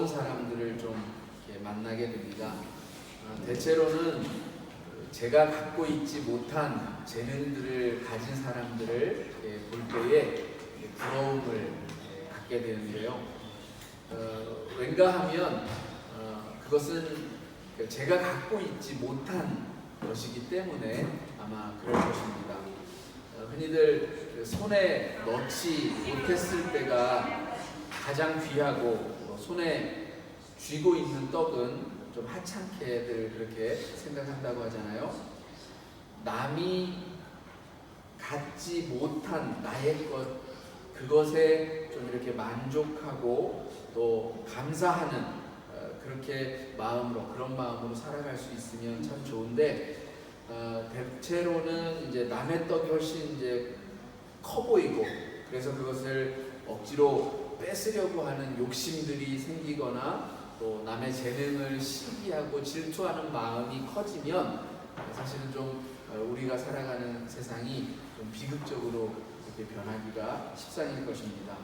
부러운 사람들을 좀 이렇게 만나게 됩니다. 대체로는 제가 갖고 있지 못한 재능들을 가진 사람들을 볼 때에 부러움을 갖게 되는데요. 왠가 하면 그것은 제가 갖고 있지 못한 것이기 때문에 아마 그럴 것입니다. 흔히들 손에 넣지 못했을 때가 가장 귀하고 손에 쥐고 있는 떡은 좀 하찮게들 그렇게 생각한다고 하잖아요. 남이 갖지 못한 나의 것, 그것에 좀 이렇게 만족하고 또 감사하는 그렇게 그런 마음으로 살아갈 수 있으면 참 좋은데, 대체로는 이제 남의 떡이 훨씬 이제 커 보이고, 그래서 그것을 억지로 뺏으려고 하는 욕심들이 생기거나 또 남의 재능을 시기하고 질투하는 마음이 커지면 사실은 좀 우리가 살아가는 세상이 좀 비극적으로 이렇게 변하기가 십상일 것입니다.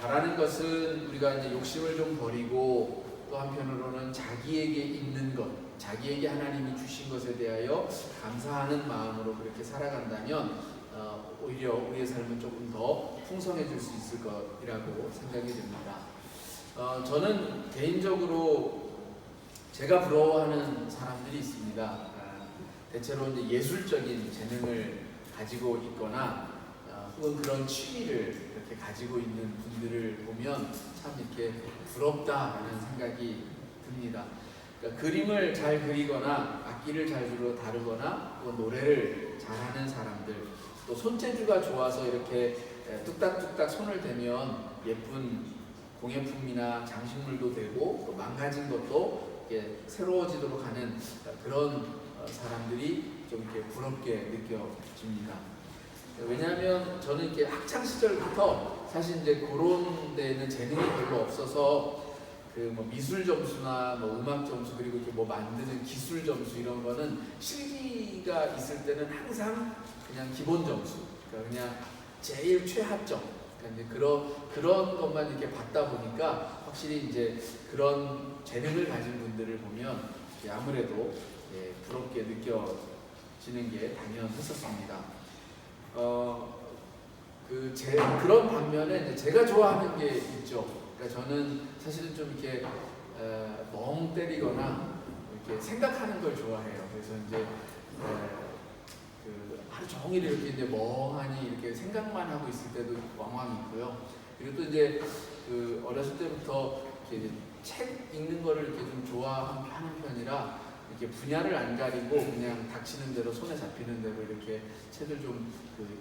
바라는 것은 우리가 이제 욕심을 좀 버리고 또 한편으로는 자기에게 있는 것, 자기에게 하나님이 주신 것에 대하여 감사하는 마음으로 그렇게 살아간다면 오히려 우리의 삶은 조금 더 풍성해질 수 있을 것이라고 생각이 됩니다. 저는 개인적으로 제가 부러워하는 사람들이 있습니다. 대체로 이제 예술적인 재능을 가지고 있거나 혹은 그런 취미를 이렇게 가지고 있는 분들을 보면 참 이렇게 부럽다라는 생각이 듭니다. 그러니까 그림을 잘 그리거나 악기를 잘 다루거나 혹은 노래를 잘하는 사람들, 또 손재주가 좋아서 이렇게 뚝딱뚝딱 손을 대면 예쁜 공예품이나 장식물도 되고 또 망가진 것도 이렇게 새로워지도록 하는 그런 사람들이 좀 이렇게 부럽게 느껴집니다. 왜냐하면 저는 이렇게 학창 시절부터 사실 이제 그런 데는 재능이 별로 없어서 그 뭐 미술 점수나 뭐 음악 점수 그리고 이렇게 뭐 만드는 기술 점수 이런 거는 실기가 있을 때는 항상 그냥 기본 점수, 그러니까 그냥 제일 최하점, 그러니까 이제 그런 것만 이렇게 받다 보니까 확실히 이제 그런 재능을 가진 분들을 보면 아무래도 부럽게 느껴지는 게 당연했었습니다. 그런 반면에 이제 제가 좋아하는 게 있죠. 그러니까 저는 사실은 좀 이렇게 멍 때리거나 이렇게 생각하는 걸 좋아해요. 그래서 이제 하루 종일 이렇게 이제 멍하니 이렇게 생각만 하고 있을 때도 왕왕 있고요. 그리고 또 이제 어렸을 때부터 이렇게 책 읽는 거를 이렇게 좀 좋아하는 편이라 이렇게 분야를 안 가리고 그냥 닥치는 대로 손에 잡히는 대로 이렇게 책을 좀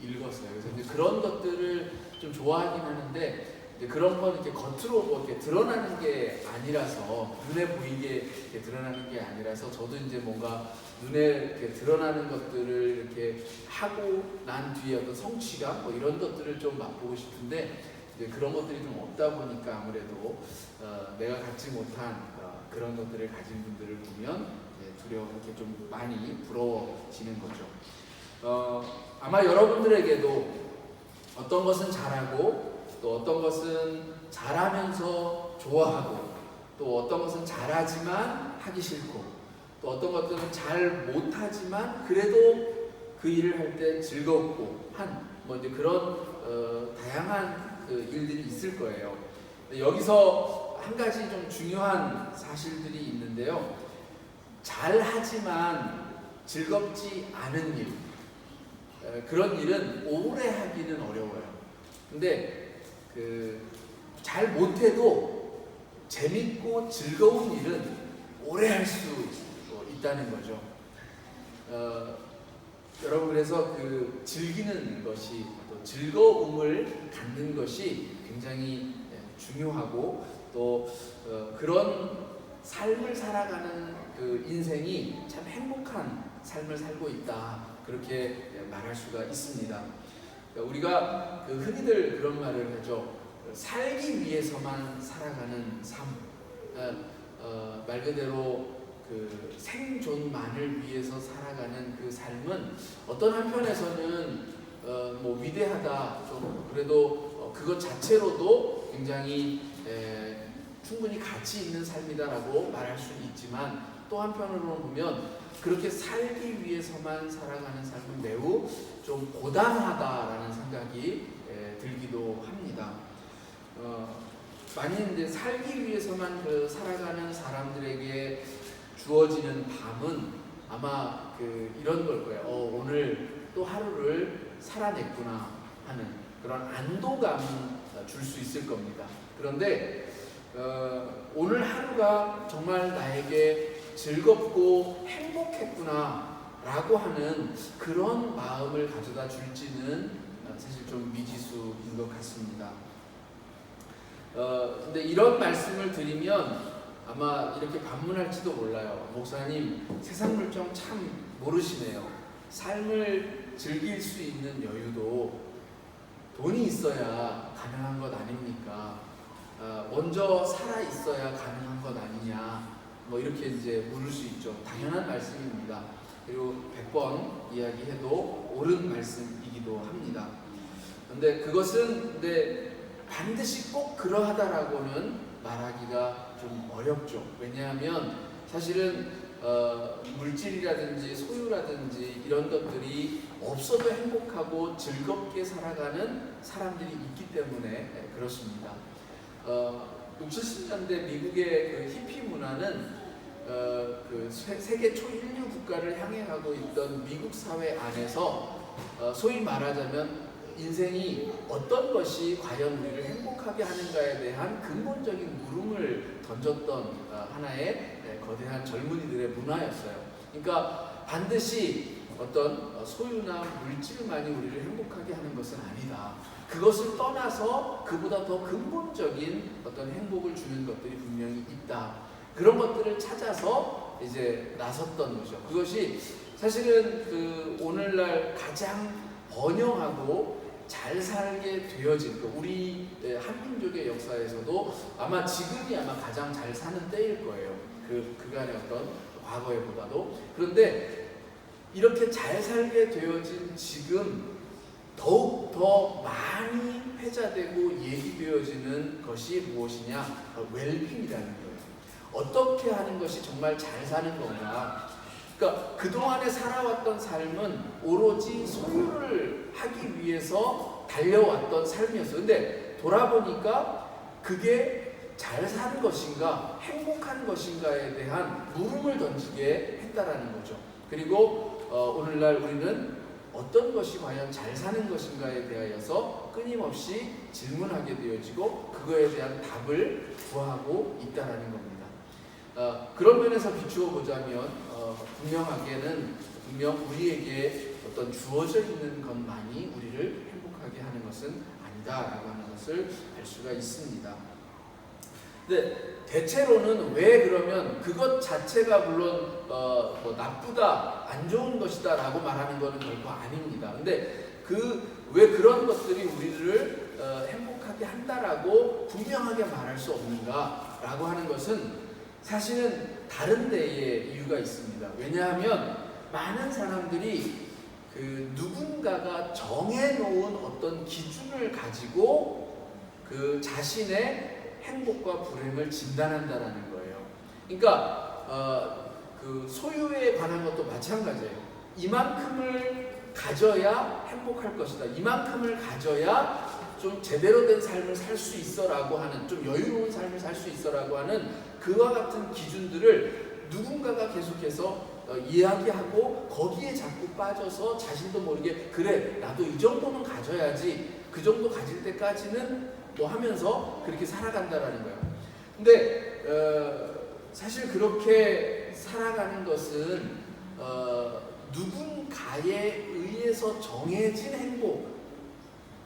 읽었어요. 그래서 이제 그런 것들을 좀 좋아하긴 하는데 이제 그런 건 이렇게 겉으로 뭐 이렇게 드러나는 게 아니라서 눈에 보이게 이렇게 드러나는 게 아니라서 저도 이제 뭔가 눈에 이렇게 드러나는 것들을 이렇게 하고 난 뒤에 어떤 성취감 뭐 이런 것들을 좀 맛보고 싶은데 이제 그런 것들이 좀 없다 보니까 아무래도 내가 갖지 못한 그런 것들을 가진 분들을 보면 두려워 이렇게 좀 많이 부러워지는 거죠. 아마 여러분들에게도 어떤 것은 잘하고 또 어떤 것은 잘하면서 좋아하고 또 어떤 것은 잘하지만 하기 싫고 또 어떤 것들은 잘 못하지만 그래도 그 일을 할 때 즐겁고 뭐 이제 그런 다양한 일들이 있을 거예요. 여기서 한 가지 좀 중요한 사실들이 있는데요. 잘하지만 즐겁지 않은 일, 그런 일은 오래 하기는 어려워요. 근데 잘 못해도 재밌고 즐거운 일은 오래 할 수 있다는 거죠. 여러분 그래서 즐기는 것이 또 즐거움을 갖는 것이 굉장히 중요하고 또 그런 삶을 살아가는 인생이 참 행복한 삶을 살고 있다 그렇게 말할 수가 있습니다. 우리가 흔히들 그런 말을 하죠. 살기 위해서만 살아가는 삶, 말 그대로 생존만을 위해서 살아가는 그 삶은 어떤 한편에서는 뭐 위대하다, 좀 그래도 그것 자체로도 굉장히 충분히 가치 있는 삶이다라고 말할 수는 있지만 또 한편으로 보면 그렇게 살기 위해서만 살아가는 삶은 매우 좀 고단하다라는 생각이 들기도 합니다. 만일 이제 살기 위해서만 살아가는 사람들에게 주어지는 밤은 아마 이런 걸 거예요. 오늘 또 하루를 살아냈구나 하는 그런 안도감을 줄 수 있을 겁니다. 그런데 오늘 하루가 정말 나에게 즐겁고 행복했구나 라고 하는 그런 마음을 가져다 줄지는 사실 좀 미지수인 것 같습니다. 근데 이런 말씀을 드리면 아마 이렇게 반문할지도 몰라요. 목사님, 세상 물정 참 모르시네요. 삶을 즐길 수 있는 여유도 돈이 있어야 가능한 것 아닙니까? 먼저 살아 있어야 가능한 것 아니냐? 뭐 이렇게 이제 물을 수 있죠. 당연한 말씀입니다. 그리고 100번 이야기해도 옳은 말씀이기도 합니다. 근데 그것은 반드시 꼭 그러하다라고는 말하기가 좀 어렵죠. 왜냐하면 사실은 물질이라든지 소유라든지 이런 것들이 없어도 행복하고 즐겁게 살아가는 사람들이 있기 때문에 그렇습니다. 60, 70년대 미국의 히피 문화는 세계 초일류 국가를 향해 가고 있던 미국 사회 안에서 소위 말하자면 인생이 어떤 것이 과연 우리를 행복하게 하는가에 대한 근본적인 물음을 던졌던 하나의 거대한 젊은이들의 문화였어요. 그러니까 반드시 어떤 소유나 물질만이 우리를 행복하게 하는 것은 아니다. 그것을 떠나서 그보다 더 근본적인 어떤 행복을 주는 것들이 분명히 있다. 그런 것들을 찾아서 이제 나섰던 거죠. 그것이 사실은 오늘날 가장 번영하고 잘 살게 되어진 우리 한민족의 역사에서도 아마 지금이 가장 잘 사는 때일 거예요. 그간의 어떤 과거에보다도. 그런데 이렇게 잘 살게 되어진 지금 더욱 더 많이 회자되고 얘기되어지는 것이 무엇이냐? 웰빙이라는 거예요. 어떻게 하는 것이 정말 잘 사는 건가? 그러니까 그동안에 살아왔던 삶은 오로지 소유를 하기 위해서 달려왔던 삶이었어요. 근데 돌아보니까 그게 잘 사는 것인가, 행복한 것인가에 대한 물음을 던지게 했다라는 거죠. 그리고 오늘날 우리는 어떤 것이 과연 잘 사는 것인가에 대하여서 끊임없이 질문하게 되어지고 그거에 대한 답을 구하고 있다라는 겁니다. 그런 면에서 비추어 보자면 분명 우리에게 어떤 주어져 있는 것만이 우리를 행복하게 하는 것은 아니다라고 하는 것을 알 수가 있습니다. 근데 대체로는 왜 그러면 그것 자체가 물론 나쁘다, 안 좋은 것이다 라고 말하는 것은 결코 아닙니다. 근데 왜 그런 것들이 우리를 행복하게 한다라고 분명하게 말할 수 없는가 라고 하는 것은 사실은 다른 데에 이유가 있습니다. 왜냐하면 많은 사람들이 누군가가 정해놓은 어떤 기준을 가지고 자신의 행복과 불행을 진단한다라는 거예요. 그러니까 소유에 관한 것도 마찬가지예요. 이만큼을 가져야 행복할 것이다. 이만큼을 가져야 좀 제대로 된 삶을 살 수 있어라고 하는, 좀 여유로운 삶을 살 수 있어라고 하는 그와 같은 기준들을 누군가가 계속해서 이야기하고 거기에 자꾸 빠져서 자신도 모르게 그래 나도 이 정도는 가져야지, 그 정도 가질 때까지는 뭐 하면서 그렇게 살아간다라는 거예요. 근데 사실 그렇게 살아가는 것은 누군가에 의해서 정해진 행복,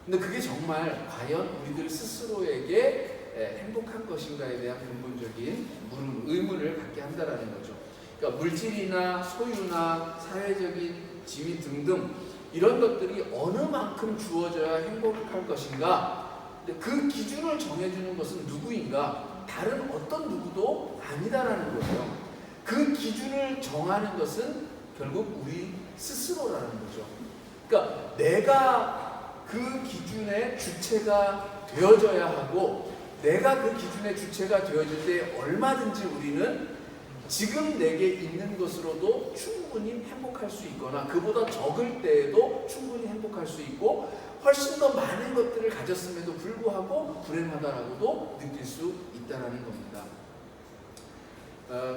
근데 그게 정말 과연 우리들 스스로에게 행복한 것인가에 대한 근본적인 의문을 갖게 한다라는 거죠. 그러니까 물질이나 소유나 사회적인 지위 등등 이런 것들이 어느 만큼 주어져야 행복할 것인가? 근데 그 기준을 정해주는 것은 누구인가? 다른 어떤 누구도 아니다라는 거예요. 그 기준을 정하는 것은 결국 우리 스스로라는 거죠. 그러니까 내가 그 기준의 주체가 되어져야 하고 내가 그 기준의 주체가 되어질 때 얼마든지 우리는 지금 내게 있는 것으로도 충분히 행복할 수 있거나 그보다 적을 때에도 충분히 행복할 수 있고 훨씬 더 많은 것들을 가졌음에도 불구하고 불행하다라고도 느낄 수 있다라는 겁니다.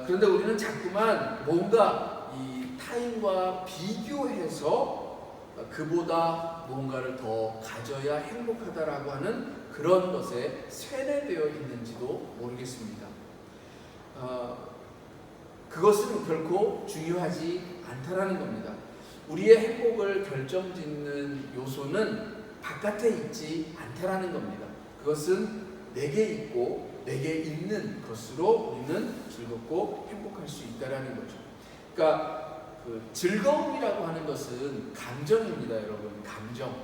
그런데 우리는 자꾸만 뭔가 이 타인과 비교해서 그보다 무언가를 더 가져야 행복하다라고 하는 그런 것에 쇠뇌되어 있는지도 모르겠습니다. 그것은 결코 중요하지 않다라는 겁니다. 우리의 행복을 결정짓는 요소는 바깥에 있지 않다라는 겁니다. 그것은 내게 있고 내게 있는 것으로 우리는 즐겁고 행복할 수 있다라는 거죠. 그러니까 그 즐거움이라고 하는 것은 감정입니다, 여러분. 감정.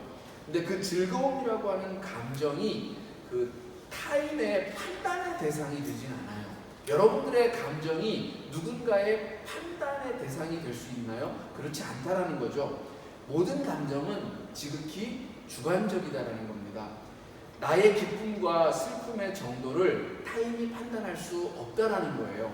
근데 그 즐거움이라고 하는 감정이 그 타인의 판단의 대상이 되진 않아요. 여러분들의 감정이 누군가의 판단의 대상이 될 수 있나요? 그렇지 않다라는 거죠. 모든 감정은 지극히 주관적이다라는 겁니다. 나의 기쁨과 슬픔의 정도를 타인이 판단할 수 없다라는 거예요.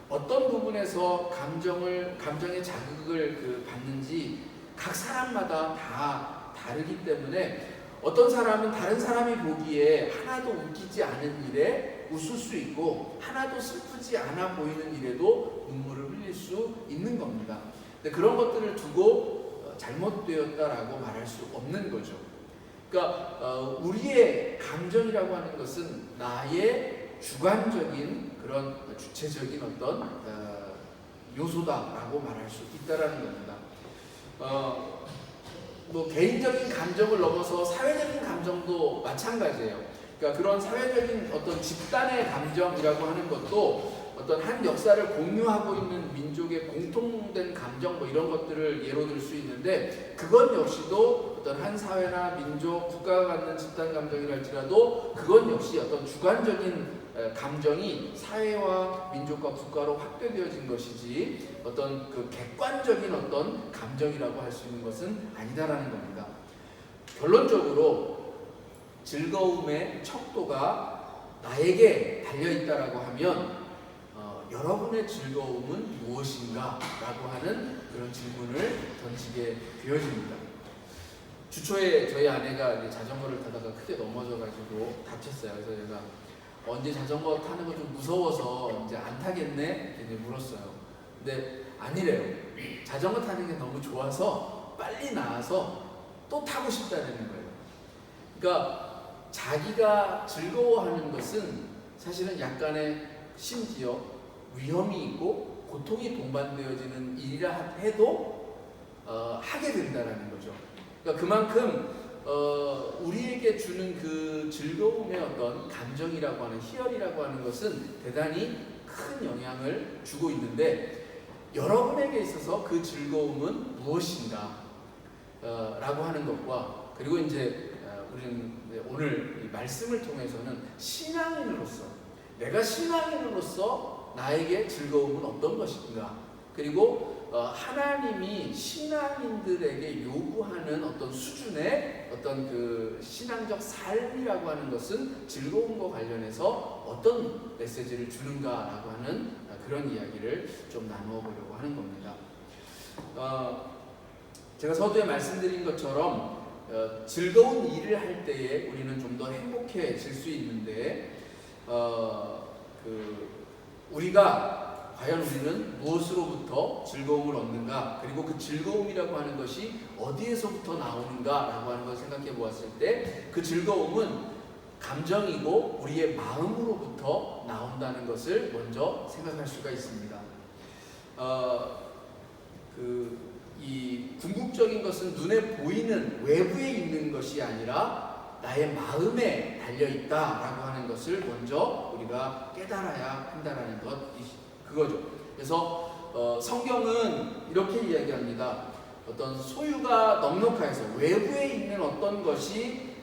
어떤 부분에서 감정의 자극을 받는지 각 사람마다 다 다르기 때문에 어떤 사람은 다른 사람이 보기에 하나도 웃기지 않은 일에 웃을 수 있고 하나도 슬프지 않아 보이는 일에도 눈물을 흘릴 수 있는 겁니다. 근데 그런 것들을 두고 잘못되었다라고 말할 수 없는 거죠. 그러니까 우리의 감정이라고 하는 것은 나의 주관적인 그런 주체적인 어떤 요소다라고 말할 수 있다라는 겁니다. 뭐 개인적인 감정을 넘어서 사회적인 감정도 마찬가지예요. 그러니까 그런 사회적인 어떤 집단의 감정이라고 하는 것도 어떤 한 역사를 공유하고 있는 민족의 공통된 감정 뭐 이런 것들을 예로 들 수 있는데 그건 역시도 어떤 한 사회나 민족, 국가가 갖는 집단 감정이랄지라도 그건 역시 어떤 주관적인 감정이 사회와 민족과 국가로 확대되어진 것이지 어떤 그 객관적인 어떤 감정이라고 할 수 있는 것은 아니다라는 겁니다. 결론적으로 즐거움의 척도가 나에게 달려있다라고 하면 여러분의 즐거움은 무엇인가? 라고 하는 그런 질문을 던지게 되어집니다. 주초에 저희 아내가 이제 자전거를 타다가 크게 넘어져가지고 다쳤어요. 그래서 제가 언제 자전거 타는 거 좀 무서워서 이제 안 타겠네? 이제 물었어요. 근데 아니래요. 자전거 타는 게 너무 좋아서 빨리 나와서 또 타고 싶다는 거예요. 그러니까 자기가 즐거워하는 것은 사실은 약간의 심지어 위험이 있고 고통이 동반되어지는 일이라 해도 하게 된다는 거죠. 그러니까 그만큼 우리에게 주는 그 즐거움의 어떤 감정이라고 하는 희열이라고 하는 것은 대단히 큰 영향을 주고 있는데 여러분에게 있어서 그 즐거움은 무엇인가 라고 하는 것과 그리고 이제 우리는 오늘 이 말씀을 통해서는 신앙인으로서 내가 신앙인으로서 나에게 즐거움은 어떤 것인가 그리고 하나님이 신앙인들에게 요구하는 어떤 수준의 어떤 그 신앙적 삶이라고 하는 것은 즐거움과 관련해서 어떤 메시지를 주는가라고 하는 그런 이야기를 좀 나누어 보려고 하는 겁니다. 제가 서두에 말씀드린 것처럼 즐거운 일을 할 때에 우리는 좀 더 행복해질 수 있는데 우리가 과연 우리는 무엇으로부터 즐거움을 얻는가 그리고 그 즐거움이라고 하는 것이 어디에서부터 나오는가 라고 하는 것을 생각해 보았을 때 그 즐거움은 감정이고 우리의 마음으로부터 나온다는 것을 먼저 생각할 수가 있습니다. 이 궁극적인 것은 눈에 보이는 외부에 있는 것이 아니라 나의 마음에 달려있다라고 하는 것을 먼저 우리가 깨달아야 한다는 그거죠. 그래서 성경은 이렇게 이야기합니다. 어떤 소유가 넉넉하여서 외부에 있는 어떤 것이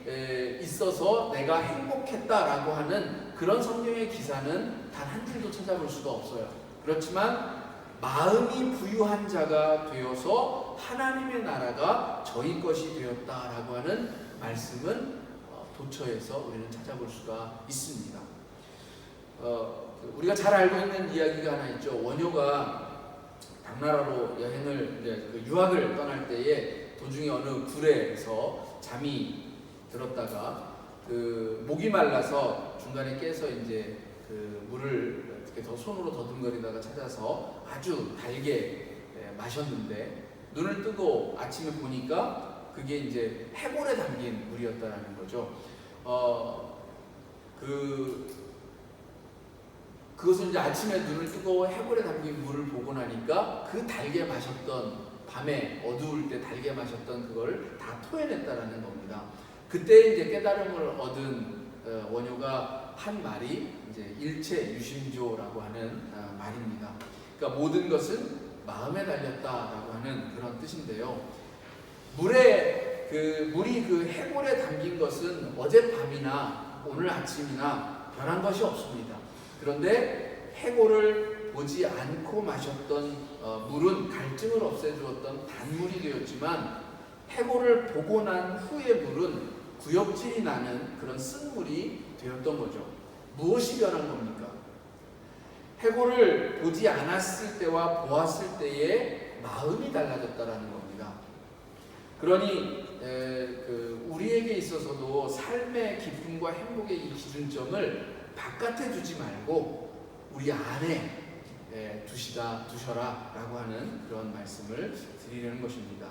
있어서 내가 행복했다라고 하는 그런 성경의 기사는 단 한 줄도 찾아볼 수가 없어요. 그렇지만 마음이 부유한 자가 되어서 하나님의 나라가 저희 것이 되었다라고 하는 말씀은 도처에서 우리는 찾아볼 수가 있습니다. 우리가 잘 알고 있는 이야기가 하나 있죠. 원효가 당나라로 여행을 유학을 떠날 때에 도중에 어느 굴에서 잠이 들었다가 목이 말라서 중간에 깨서 이제 물을 이렇게 손으로 더듬거리다가 찾아서 아주 달게 마셨는데 눈을 뜨고 아침에 보니까 그게 이제 해골에 담긴 물이었다라는 거죠. 그것을 이제 아침에 눈을 뜨고 해골에 담긴 물을 보고 나니까 그 달게 마셨던 밤에 어두울 때 달게 마셨던 그걸 다 토해냈다라는 겁니다. 그때 이제 깨달음을 얻은 원효가 한 말이 이제 일체 유심조라고 하는 말입니다. 그러니까 모든 것은 마음에 달렸다라고 하는 그런 뜻인데요. 물이 해골에 담긴 것은 어젯밤이나 오늘 아침이나 변한 것이 없습니다. 그런데 해골을 보지 않고 마셨던 물은 갈증을 없애주었던 단물이 되었지만 해골을 보고 난 후의 물은 구역질이 나는 그런 쓴물이 되었던 거죠. 무엇이 변한 겁니까? 해골을 보지 않았을 때와 보았을 때의 마음이 달라졌다라는 겁니다. 그러니 우리에게 있어서도 삶의 기쁨과 행복의 이 기준점을 바깥에 두지 말고 우리 안에 두셔라 라고 하는 그런 말씀을 드리려는 것입니다.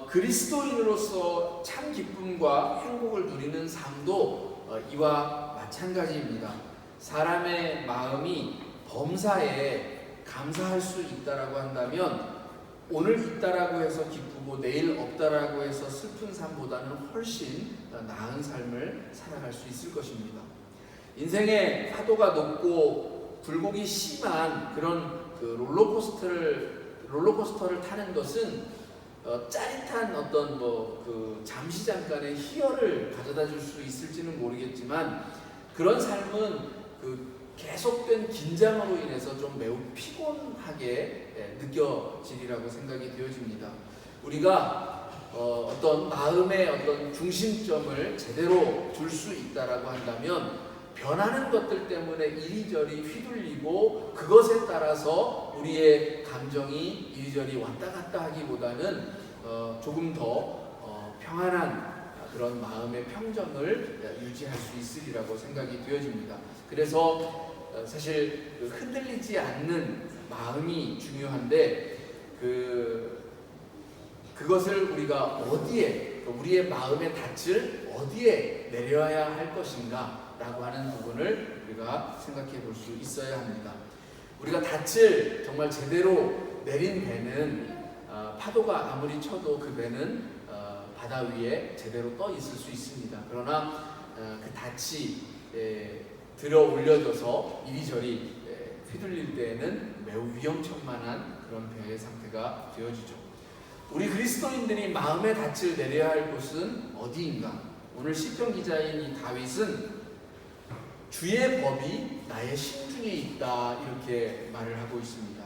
그리스도인으로서 참 기쁨과 행복을 누리는 삶도 이와 마찬가지입니다. 사람의 마음이 범사에 감사할 수 있다라고 한다면 오늘 있다라고 해서 기쁘고 내일 없다라고 해서 슬픈 삶보다는 훨씬 나은 삶을 살아갈 수 있을 것입니다. 인생의 파도가 높고 굴곡이 심한 그런 롤러코스터를 타는 것은 짜릿한 어떤 잠시 잠깐의 희열을 가져다 줄 수 있을지는 모르겠지만 그런 삶은 계속된 긴장으로 인해서 좀 매우 피곤하게 느껴지리라고 생각이 되어집니다. 우리가 어떤 마음의 어떤 중심점을 제대로 둘 수 있다라고 한다면 변하는 것들 때문에 이리저리 휘둘리고 그것에 따라서 우리의 감정이 이리저리 왔다 갔다 하기보다는 조금 더 평안한 그런 마음의 평정을 유지할 수 있으리라고 생각이 되어집니다. 그래서 사실 흔들리지 않는 마음이 중요한데 그것을 우리가 어디에 우리의 마음의 닻을 어디에 내려야 할 것인가 라고 하는 부분을 우리가 생각해 볼 수 있어야 합니다. 우리가 닻을 정말 제대로 내린 배는 파도가 아무리 쳐도 그 배는 바다 위에 제대로 떠 있을 수 있습니다. 그러나 그 닻이 들어 올려져서 이리저리 휘둘릴 때에는 매우 위험천만한 그런 배의 상태가 되어지죠. 우리 그리스도인들이 마음의 닻을 내려야 할 곳은 어디인가? 오늘 시편 기자인 이 다윗은 주의 법이 나의 심중에 있다 이렇게 말을 하고 있습니다.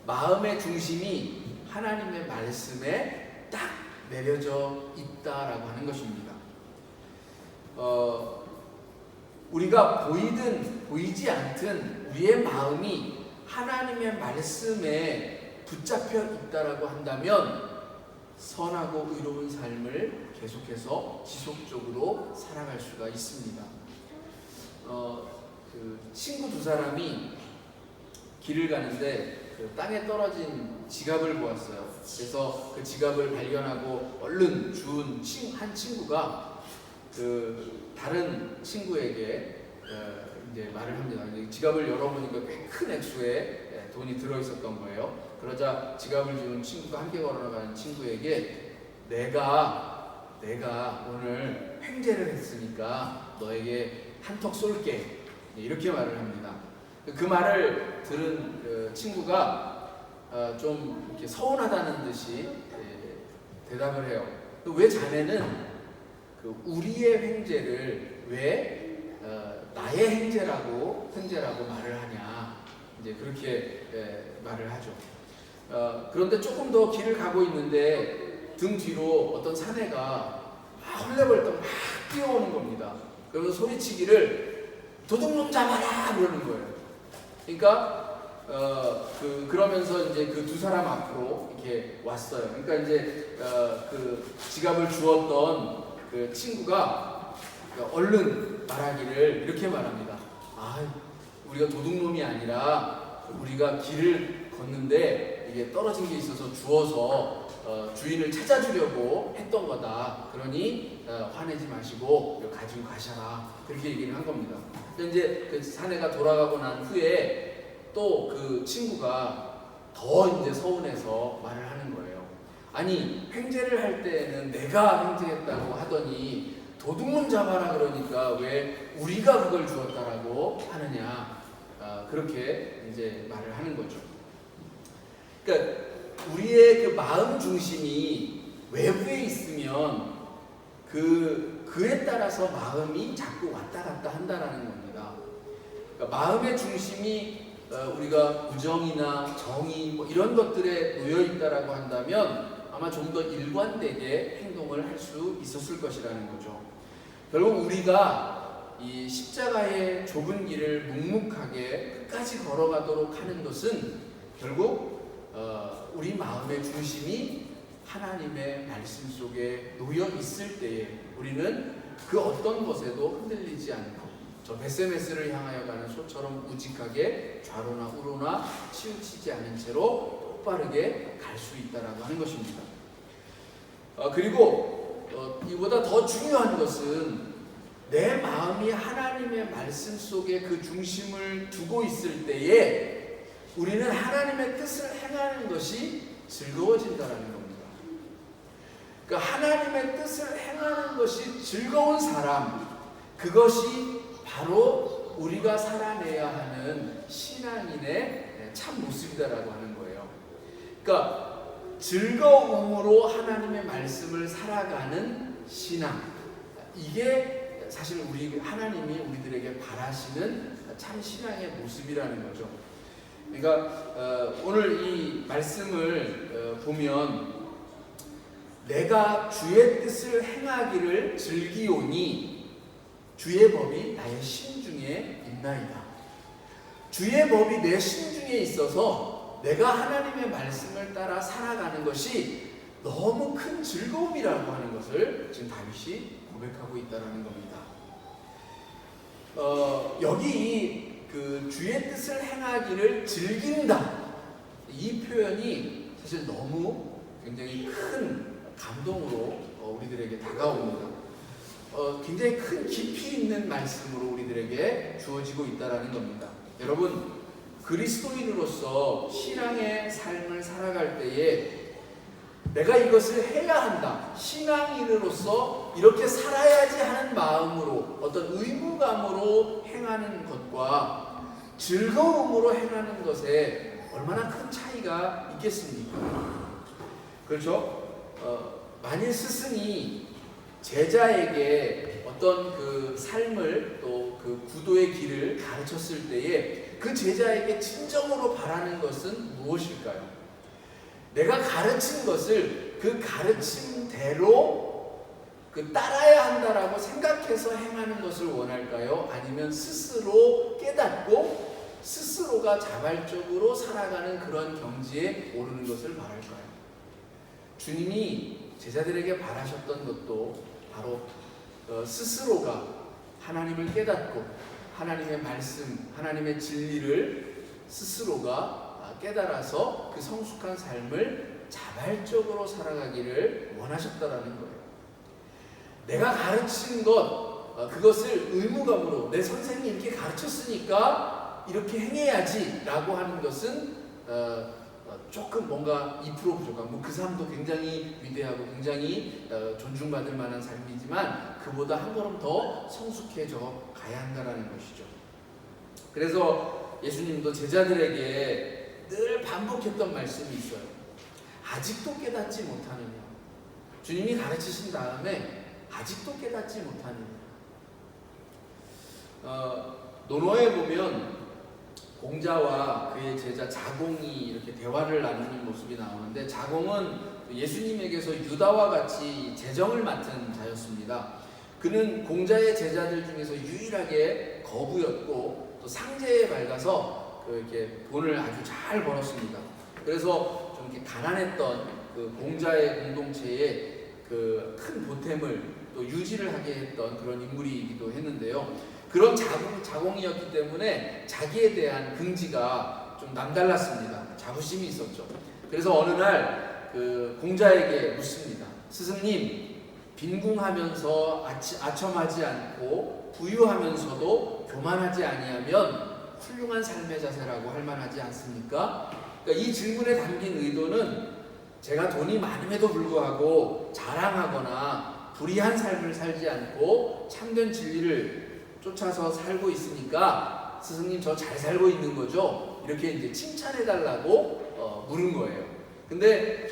마음의 중심이 하나님의 말씀에 딱 내려져 있다라고 하는 것입니다. 우리가 보이든 보이지 않든 우리의 마음이 하나님의 말씀에 붙잡혀 있다라고 한다면 선하고 의로운 삶을 계속해서 지속적으로 살아갈 수가 있습니다. 친구 두 사람이 길을 가는데 땅에 떨어진 지갑을 보았어요. 그래서 그 지갑을 발견하고 얼른 준 한 친구가 다른 친구에게 이제 말을 합니다. 지갑을 열어보니까 꽤 큰 액수의 돈이 들어있었던 거예요. 그러자 지갑을 주는 친구가 함께 걸어가는 친구에게 내가 오늘 횡재를 했으니까 너에게 한턱 쏠게 이렇게 말을 합니다. 그 말을 들은 친구가 좀 이렇게 서운하다는 듯이 대답을 해요. 왜 자네는 우리의 횡재를 왜 나의 횡재라고 말을 하냐 이제 그렇게 말을 하죠. 그런데 조금 더 길을 가고 있는데 등 뒤로 어떤 사내가 헐레벌떡 막 뛰어오는 겁니다. 그러면서 소리치기를 도둑놈 잡아라 그러는 거예요. 그러니까 그러면서 이제 그 두 사람 앞으로 이렇게 왔어요. 그러니까 이제 그 지갑을 주었던 그 친구가 얼른 말하기를 이렇게 말합니다. 우리가 도둑놈이 아니라 우리가 길을 걷는데 이게 떨어진 게 있어서 주워서 주인을 찾아주려고 했던 거다. 그러니 화내지 마시고 가지고 가셔라. 그렇게 얘기를 한 겁니다. 이제 그 사내가 돌아가고 난 후에 또 그 친구가 더 이제 서운해서 말을 하는 거예요. 아니, 횡재를 할 때는 내가 횡재했다고 하더니 도둑놈 잡아라 그러니까 왜 우리가 그걸 주었다라고 하느냐. 그렇게 이제 말을 하는 거죠. 그러니까 우리의 그 마음 중심이 외부에 있으면 그에 따라서 마음이 자꾸 왔다 갔다 한다라는 겁니다. 그러니까 마음의 중심이 우리가 우정이나 정의 뭐 이런 것들에 놓여 있다라고 한다면 아마 좀 더 일관되게 행동을 할 수 있었을 것이라는 거죠. 결국 우리가 이 십자가의 좁은 길을 묵묵하게 끝까지 걸어가도록 하는 것은 결국 우리 마음의 중심이 하나님의 말씀 속에 놓여 있을 때에 우리는 그 어떤 것에도 흔들리지 않고 저 베세메스를 향하여 가는 소처럼 우직하게 좌로나 우로나 치우치지 않은 채로 똑바르게 갈 수 있다라고 하는 것입니다. 그리고 이보다 더 중요한 것은 내 마음이 하나님의 말씀 속에 그 중심을 두고 있을 때에 우리는 하나님의 뜻을 행하는 것이 즐거워진다라는 겁니다. 그러니까 하나님의 뜻을 행하는 것이 즐거운 사람, 그것이 바로 우리가 살아내야 하는 신앙인의 참 모습이다라고 하는 거예요. 그러니까 즐거움으로 하나님의 말씀을 살아가는 신앙, 이게 사실 하나님이 우리들에게 바라시는 참 신앙의 모습이라는 거죠. 그러니까 오늘 이 말씀을 보면 내가 주의 뜻을 행하기를 즐기오니 주의 법이 나의 심중에 있나이다. 주의 법이 내 심중에 있어서 내가 하나님의 말씀을 따라 살아가는 것이 너무 큰 즐거움이라고 하는 것을 지금 다윗이 고백하고 있다는 겁니다. 여기 그 주의 뜻을 행하기를 즐긴다, 이 표현이 사실 너무 굉장히 큰 감동으로 우리들에게 다가옵니다. 굉장히 큰 깊이 있는 말씀으로 우리들에게 주어지고 있다는 겁니다. 여러분, 그리스도인으로서 신앙의 삶을 살아갈 때에 내가 이것을 해야 한다, 신앙인으로서 이렇게 살아야지 하는 마음으로 어떤 의무감으로 행하는 것과 즐거움으로 행하는 것에 얼마나 큰 차이가 있겠습니까? 그렇죠? 만일 스승이 제자에게 어떤 그 삶을 또 그 구도의 길을 가르쳤을 때에 그 제자에게 진정으로 바라는 것은 무엇일까요? 내가 가르친 것을 그 가르침대로 따라야 한다라고 생각해서 행하는 것을 원할까요? 아니면 스스로 깨닫고 스스로가 자발적으로 살아가는 그런 경지에 오르는 것을 바랄까요? 주님이 제자들에게 바라셨던 것도 바로 스스로가 하나님을 깨닫고 하나님의 말씀, 하나님의 진리를 스스로가 깨달아서 그 성숙한 삶을 자발적으로 살아가기를 원하셨다라는 거예요. 내가 가르친 것, 그것을 의무감으로 내 선생님이 이렇게 가르쳤으니까 이렇게 행해야지 라고 하는 것은 조금 뭔가 2% 부족한, 그 삶도 굉장히 위대하고 굉장히 존중받을 만한 삶이지만 그보다 한 걸음 더 성숙해져 가야 한다는 것이죠. 그래서 예수님도 제자들에게 늘 반복했던 말씀이 있어요. 아직도 깨닫지 못하느냐. 주님이 가르치신 다음에 아직도 깨닫지 못하느냐. 논어에 보면 공자와 그의 제자 자공이 이렇게 대화를 나누는 모습이 나오는데, 자공은 예수님에게서 유다와 같이 재정을 맡은 자였습니다. 그는 공자의 제자들 중에서 유일하게 거부였고 또 상제에 밝아서 이렇게 돈을 아주 잘 벌었습니다. 그래서 좀 이렇게 가난했던 그 공자의 공동체에 그 큰 보탬을 또 유지를 하게 했던 그런 인물이기도 했는데요. 그런 자공이었기 때문에 자기에 대한 긍지가 좀 남달랐습니다. 자부심이 있었죠. 그래서 어느 날 그 공자에게 묻습니다. 스승님, 빈궁하면서 아첨하지 않고 부유하면서도 교만하지 아니하면 훌륭한 삶의 자세라고 할 만하지 않습니까? 그러니까 이 질문에 담긴 의도는 제가 돈이 많음에도 불구하고 자랑하거나 불의한 삶을 살지 않고 참된 진리를 쫓아서 살고 있으니까 스승님 저 잘 살고 있는 거죠? 이렇게 이제 칭찬해달라고 물은 거예요. 근데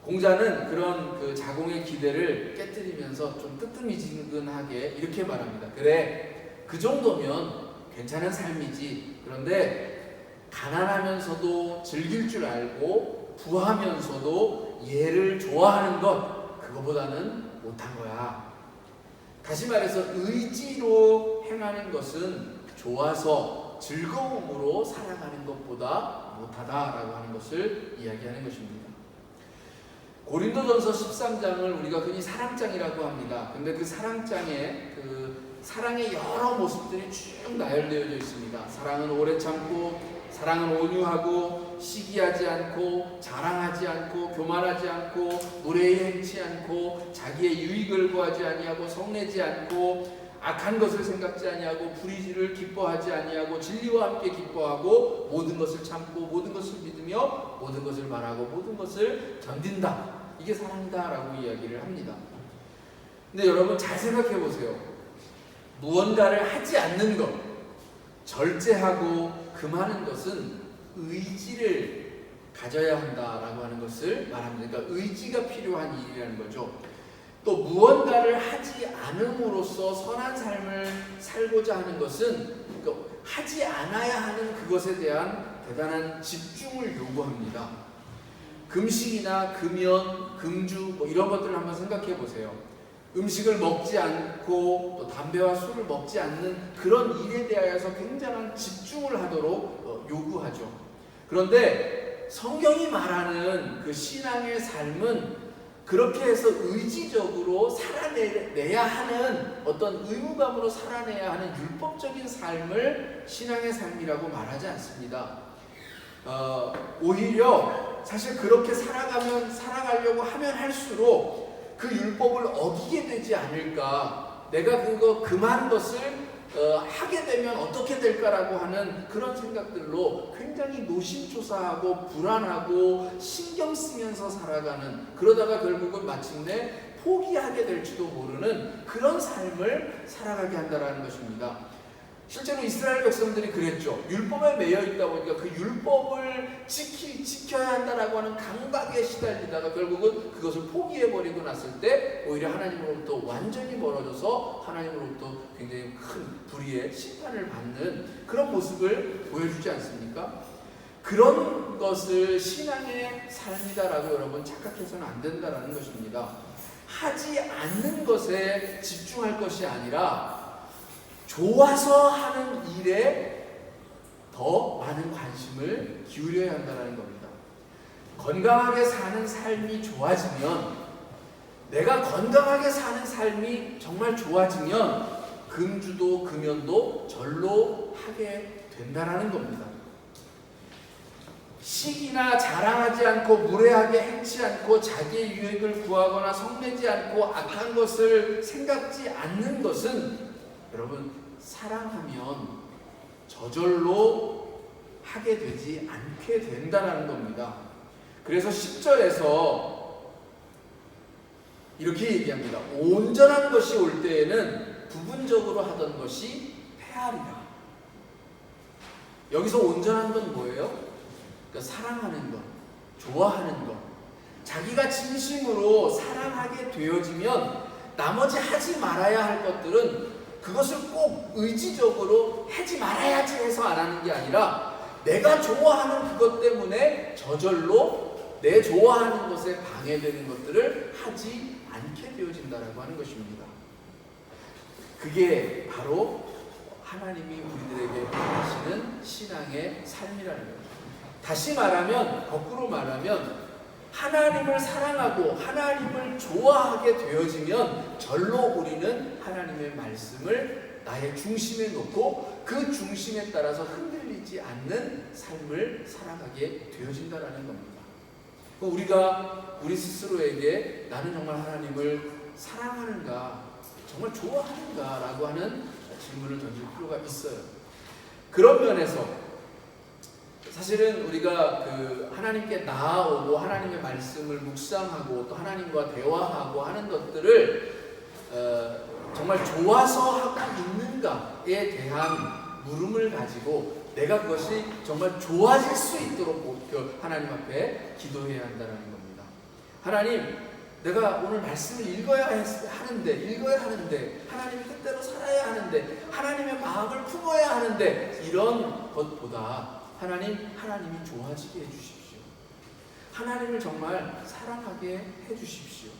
공자는 그런 그 자공의 기대를 깨뜨리면서 좀 뜨뜻미지근하게 이렇게 말합니다. 그래, 그 정도면 괜찮은 삶이지. 그런데 가난하면서도 즐길 줄 알고 부하면서도 얘를 좋아하는 것, 그거보다는 못한 거야. 다시 말해서 의지로 행하는 것은 좋아서 즐거움으로 살아가는 것보다 못하다라고 하는 것을 이야기하는 것입니다. 고린도전서 13장을 우리가 흔히 사랑장이라고 합니다. 근데 그 사랑장에 그 사랑의 여러 모습들이 쭉 나열되어져 있습니다. 사랑은 오래 참고, 사랑은 온유하고, 시기하지 않고, 자랑하지 않고, 교만하지 않고, 무례히 행치 않고, 자기의 유익을 구하지 아니하고, 성내지 않고, 악한 것을 생각지 아니하고, 불의를 기뻐하지 아니하고, 진리와 함께 기뻐하고, 모든 것을 참고, 모든 것을 믿으며, 모든 것을 말하고, 모든 것을 견딘다. 이게 사랑이다라고 이야기를 합니다. 근데 여러분 잘 생각해 보세요. 무언가를 하지 않는 것, 절제하고 금하는 것은 의지를 가져야 한다라고 하는 것을 말합니다. 그러니까 의지가 필요한 일이라는 거죠. 또 무언가를 하지 않음으로써 선한 삶을 살고자 하는 것은 그러니까 하지 않아야 하는 그것에 대한 대단한 집중을 요구합니다. 금식이나 금연, 금주 뭐 이런 것들을 한번 생각해 보세요. 음식을 먹지 않고 또 담배와 술을 먹지 않는 그런 일에 대하여서 굉장한 집중을 하도록 요구하죠. 그런데 성경이 말하는 그 신앙의 삶은 그렇게 해서 의지적으로 살아내야 하는 어떤 의무감으로 살아내야 하는 율법적인 삶을 신앙의 삶이라고 말하지 않습니다. 오히려 사실 그렇게 살아가려고 하면 할수록 그 율법을 어기게 되지 않을까, 내가 그거 금한 것을 하게 되면 어떻게 될까라고 하는 그런 생각들로 굉장히 노심초사하고 불안하고 신경 쓰면서 살아가는, 그러다가 결국은 마침내 포기하게 될지도 모르는 그런 삶을 살아가게 한다는 것입니다. 실제로 이스라엘 백성들이 그랬죠. 율법에 매여 있다 보니까 그 율법을 지켜야 한다라고 하는 강박에 시달리다가 결국은 그것을 포기해버리고 났을 때 오히려 하나님으로부터 완전히 멀어져서 하나님으로부터 굉장히 큰 불의의 심판을 받는 그런 모습을 보여주지 않습니까? 그런 것을 신앙의 삶이다라고 여러분 착각해서는 안 된다라는 것입니다. 하지 않는 것에 집중할 것이 아니라 좋아서 하는 일에 더 많은 관심을 기울여야 한다는 겁니다. 건강하게 사는 삶이 좋아지면, 내가 건강하게 사는 삶이 정말 좋아지면 금주도 금연도 절로 하게 된다는 겁니다. 시기나 자랑하지 않고 무례하게 행치 않고 자기의 유익을 구하거나 성내지 않고 악한 것을 생각지 않는 것은 여러분 사랑하면 저절로 하게 되지 않게 된다는 겁니다. 그래서 10절에서 이렇게 얘기합니다. 온전한 것이 올 때에는 부분적으로 하던 것이 패하리라. 여기서 온전한 건 뭐예요? 그러니까 사랑하는 것, 좋아하는 것, 자기가 진심으로 사랑하게 되어지면 나머지 하지 말아야 할 것들은 그것을 꼭 의지적으로 하지 말아야지 해서 안 하는 게 아니라 내가 좋아하는 그것 때문에 저절로 내 좋아하는 것에 방해되는 것들을 하지 않게 되어진다라고 하는 것입니다. 그게 바로 하나님이 우리들에게 원하시는 신앙의 삶이라는 거예요. 다시 말하면, 거꾸로 말하면 하나님을 사랑하고 하나님을 좋아하게 되어지면 절로 우리는 하나님의 말씀을 나의 중심에 놓고 그 중심에 따라서 흔들리지 않는 삶을 살아가게 되어진다라는 겁니다. 우리가 우리 스스로에게 나는 정말 하나님을 사랑하는가, 정말 좋아하는가 라고 하는 질문을 던질 필요가 있어요. 그런 면에서 사실은 우리가 하나님께 나아오고 하나님의 말씀을 묵상하고 또 하나님과 대화하고 하는 것들을 정말 좋아서 하고 있는가에 대한 물음을 가지고 내가 그것이 정말 좋아질 수 있도록 하나님 앞에 기도해야 한다는 겁니다. 하나님, 내가 오늘 말씀을 읽어야 하는데 하나님의 뜻대로 살아야 하는데 하나님의 마음을 품어야 하는데 이런 것보다 하나님이 좋아지게 해주십시오. 하나님을 정말 사랑하게 해주십시오.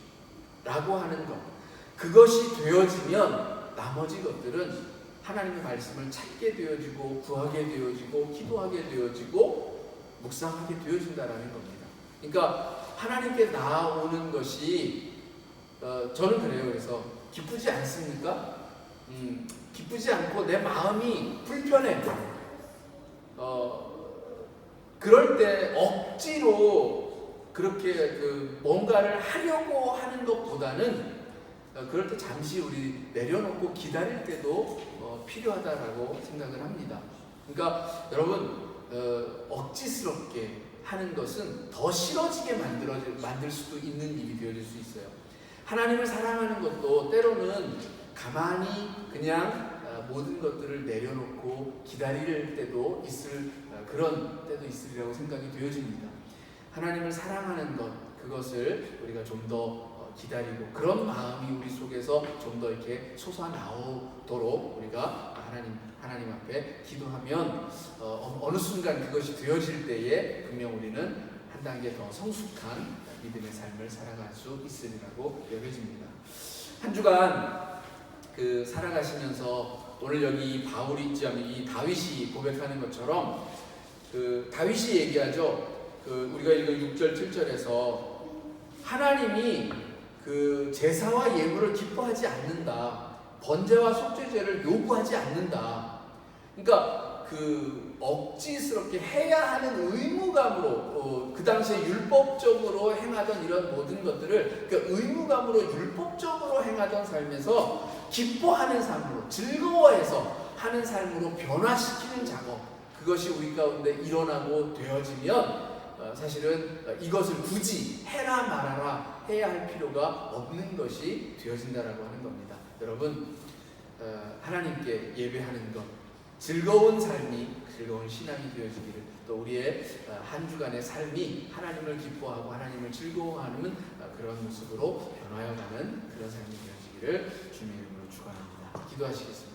라고 하는 것. 그것이 되어지면 나머지 것들은 하나님의 말씀을 찾게 되어지고 구하게 되어지고 기도하게 되어지고 묵상하게 되어진다라는 겁니다. 그러니까 하나님께 나아오는 것이 저는 그래요. 그래서 기쁘지 않습니까? 기쁘지 않고 내 마음이 불편해. 그럴 때 억지로 그렇게 뭔가를 하려고 하는 것보다는 그럴 때 잠시 우리 내려놓고 기다릴 때도 필요하다라고 생각을 합니다. 그러니까 여러분 억지스럽게 하는 것은 더 싫어지게 만들 수도 있는 일이 되어질 수 있어요. 하나님을 사랑하는 것도 때로는 가만히 그냥 모든 것들을 내려놓고 기다릴 때도 그런 때도 있으리라고 생각이 되어집니다. 하나님을 사랑하는 것, 그것을 우리가 좀 더 기다리고 그런 마음이 우리 속에서 좀 더 이렇게 솟아나오도록 우리가 하나님 앞에 기도하면 어느 순간 그것이 되어질 때에 분명 우리는 한 단계 더 성숙한 믿음의 삶을 살아갈 수 있으리라고 여겨집니다. 한 주간 살아가시면서 오늘 여기 이 다윗이 고백하는 것처럼 다윗이 얘기하죠. 우리가 읽은 6절 7절에서 하나님이 제사와 예물을 기뻐하지 않는다. 번제와 속죄제를 요구하지 않는다. 그러니까 억지스럽게 해야 하는 의무감으로 그 당시에 율법적으로 행하던 이런 모든 것들을 의무감으로 율법적으로 행하던 삶에서 기뻐하는 삶으로 즐거워해서 하는 삶으로 변화시키는 작업, 그것이 우리 가운데 일어나고 되어지면 사실은 이것을 굳이 해라 말아라 해야 할 필요가 없는 것이 되어진다라고 하는 겁니다. 여러분, 하나님께 예배하는 것, 즐거운 삶이 즐거운 신앙이 되어지기를, 또 우리의 한 주간의 삶이 하나님을 기뻐하고 하나님을 즐거워하는 그런 모습으로 변화해가는 그런 삶이 되어지기를 주님의 이름으로 축원합니다. 기도하시겠습니다.